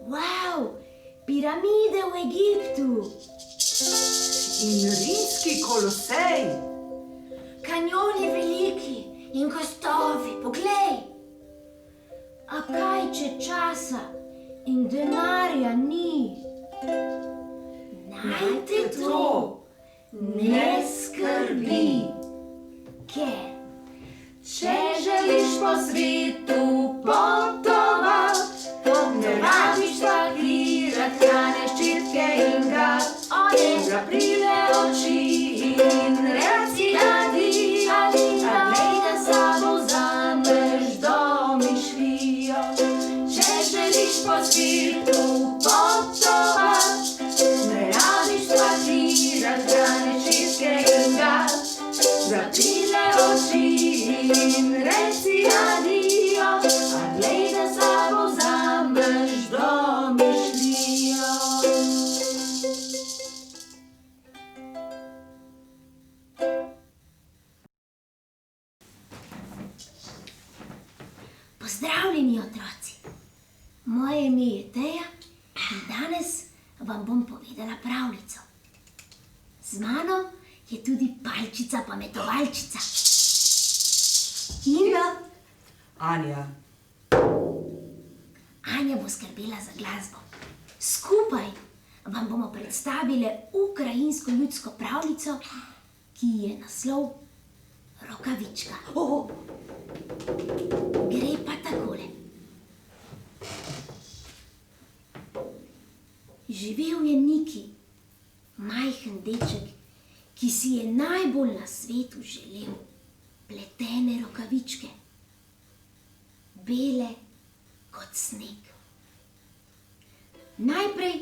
Wow, piramide v Egiptu. In rimski kolosej. Kanjoni veliki in gostovi, poglej. A kaj, če časa in denarja ni? Naj te to ne skrbi, ker Če želiš po svetu potovati, ne rabiš pakirati hrane, ščitke in gat. Zaprite oči in reci adijo, a glej, da sabo vzameš domišljijo. Če želiš po svetu potovati, ne rabiš pakirati hrane, ščitke in gat. Zaprite oči in reci adijo, a glej, da sabo vzameš domišljijo. Pozdravljeni, otroci. Moje ime je Teja in danes vam bom povedala pravljico. Z mano je tudi palčica pametovalčica. In Anja. Anja bo skrbela za glasbo. Skupaj vam bomo predstavile ukrajinsko ljudsko pravljico, ki je naslov Rokavička. Gre pa takole. Živel je Niki, majhen deček, ki si je najbolj na svetu želel pletene rokavičke, bele kot sneg. Najprej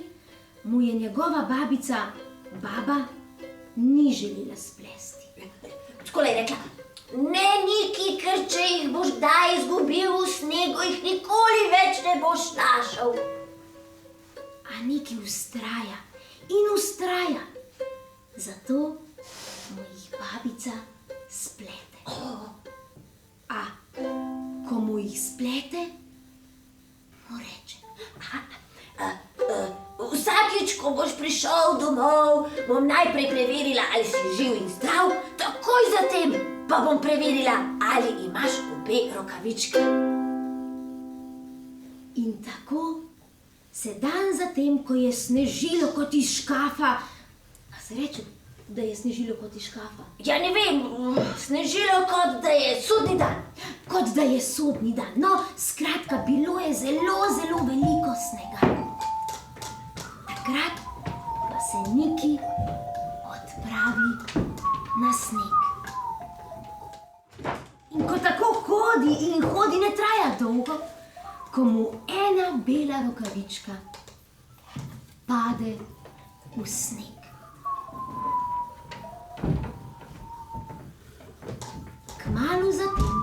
mu je njegova babica, baba, ni želela splesti. Takole je rekla: ne, Niki, ker če jih boš kdaj izgubil v snegu, jih nikoli več ne boš našel. A Niki vztraja in vztraja, zato mu jih babica splete. A ko mu jih splete, mu reče: vsakič, ko boš prišel domov, bom najprej preverila, ali si živ in zdrav, takoj zatem pa bom preverila, ali imaš obe rokavički. In tako se dan zatem, ko je snežilo kot iz škafa, a se reče, da je snežilo kot iz škafa? Ja, ne vem, snežilo kot da je sodni dan. Kot da je sodni dan. No, skratka, bilo je zelo, zelo veliko snega. Takrat pa se Niki odpravi na sneg. In ko tako hodi in hodi, ne traja dolgo, ko mu ena bela rokavička pade v sneg. Kmalu zatem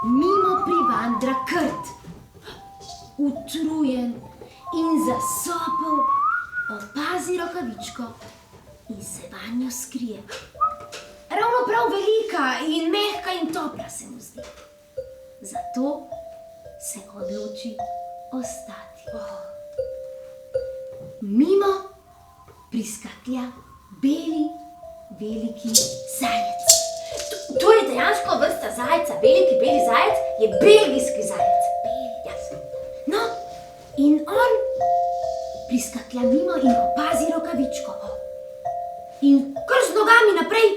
mimo privandra Krt, utrujen in zasopel, opazi rokavičko in se vanjo skrije. Ravno prav velika in mehka in topla se mu zdi. Zato se odloči ostati. Mimo priskaklja beli, veliki zajec. To je dejansko vrsta zajca. Veliki beli zajec je belgijski zajec. No, in on priskaklja mimo in opazi rokavičko. In kar z nogami naprej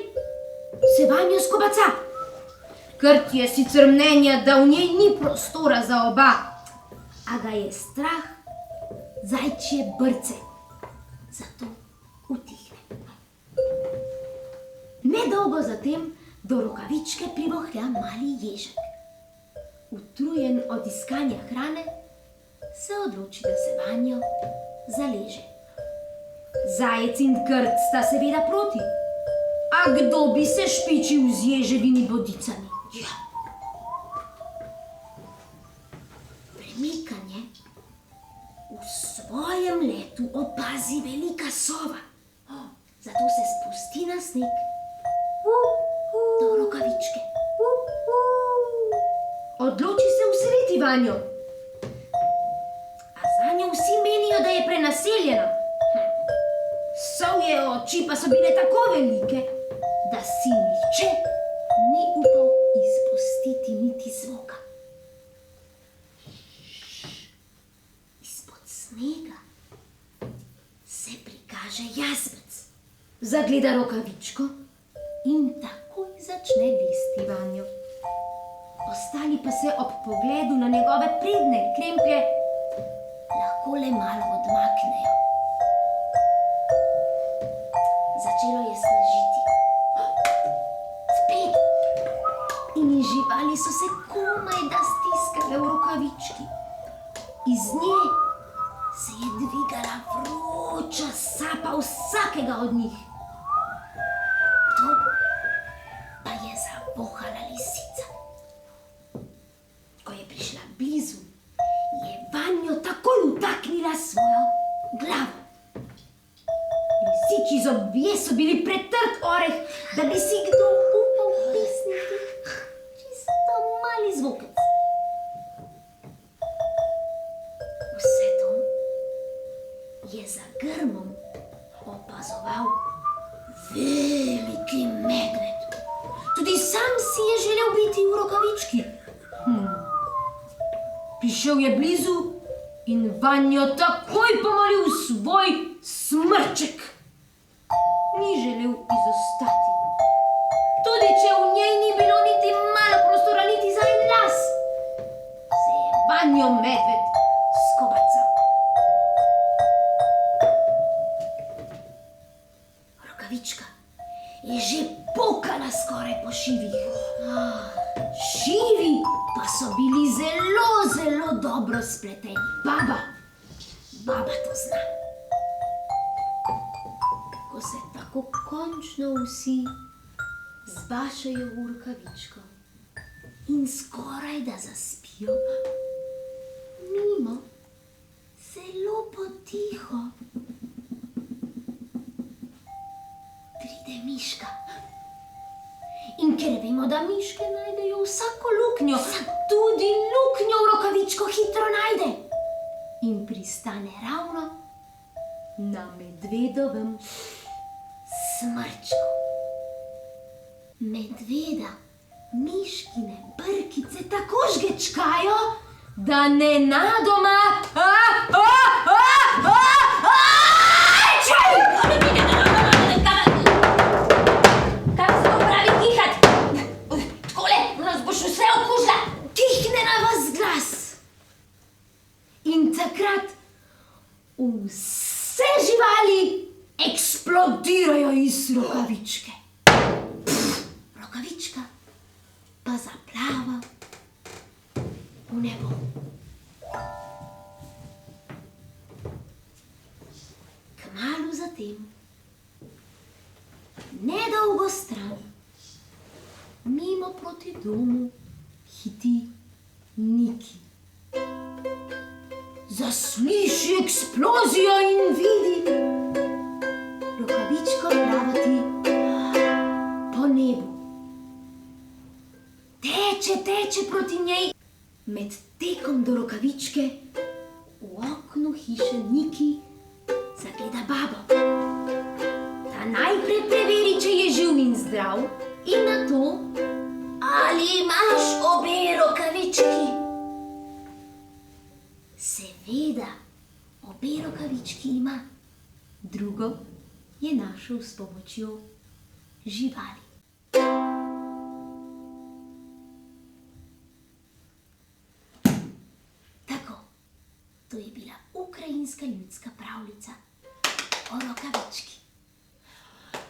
se vanjo skobaca. Krt je sicer mnenja, da v njej ni prostora za oba, a ga je strah zajčje brce, zato utihne. Nedolgo zatem do rokavičke privohlja mali ježek. Utrujen od iskanja hrane, se odloči, da se vanjo zaleže. Zajec in Krt sta seveda proti. A kdo bi se špičil z ježevimi bodicami? Ja. Premikanje v svojem letu opazi velika sova. Zato se spusti na sneg do rokavičke. Odloči se vseliti vanjo. A za njo vsi menijo, da je prenaseljena. Sovje oči pa so bile tako velike, da si nihče ni upal izpustiti niti zvoka. Izpod snega se prikaže jazbec, zagleda Rokavičko in takoj začne lesti vanjo. Ostali pa se ob pogledu na njegove prednje kremplje lahko le malo odmaknejo. Začelo je snežiti. Spet! In živali so se komaj da stiskale v Rokavički. Iz nje se je dvigala vroča sapa vsakega od njih. To pa je zavohala lisica. Ko je prišla blizu, je vanjo takoj utaknila svojo glavo. Lisičji zobje so bili pretrd oreh, da bi si kdo upal pisniti čisto mali zvokec. Vse to je za grmom opazoval veliki medved. Tudi sam si je želel biti v Rokavički. Prišel je blizu in vanjo takoj pomolil svoj smrček. Ni želel izostati. Tudi če v njej ni bilo niti malo prostora, niti za en las, se je vanjo medved skobacal. Rokavička je že pokala skoraj po šivih. Šivi pa so bili zelo, zelo dobro spleteni. Baba to zna. Ko se tako končno vsi zbašajo v Rokavičko in skoraj da zaspijo, mimo, zelo potiho, pride miška. In ker vemo, da miške najdejo vsako luknjo, tudi luknjo v Rokavičko hitro najde. In pristane ravno na medvedovem smrčku. Medveda miškine brkice tako žgečkajo, da nenadoma... Takrat vse živali eksplodirajo iz Rokavičke. Rokavička pa zaplava v nebo. Kmalu zatem, nedolgo stran, mimo proti domu hiti Niki. Zasliši eksplozijo in vidi Rokavičko plavati po nebu. Teče proti njej. Med tekom do Rokavičke v oknu hiše Niki zagleda babo. Ta najprej preveri, če je živ in zdrav, in nato, ali imaš obe Rokavički. Seveda, obe Rokavički ima. Drugo je našel s pomočjo živali. Tako, to je bila ukrajinska ljudska pravljica o Rokavički.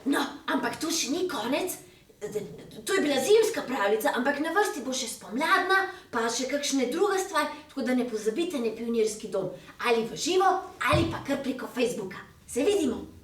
No, ampak to še ni konec. To je bila zimska pravljica, ampak na vrsti bo še spomladna, pa še kakšna druga stvar, tako da ne pozabite na Pionirski dom. Ali v živo, ali pa kar preko Facebooka. Se vidimo!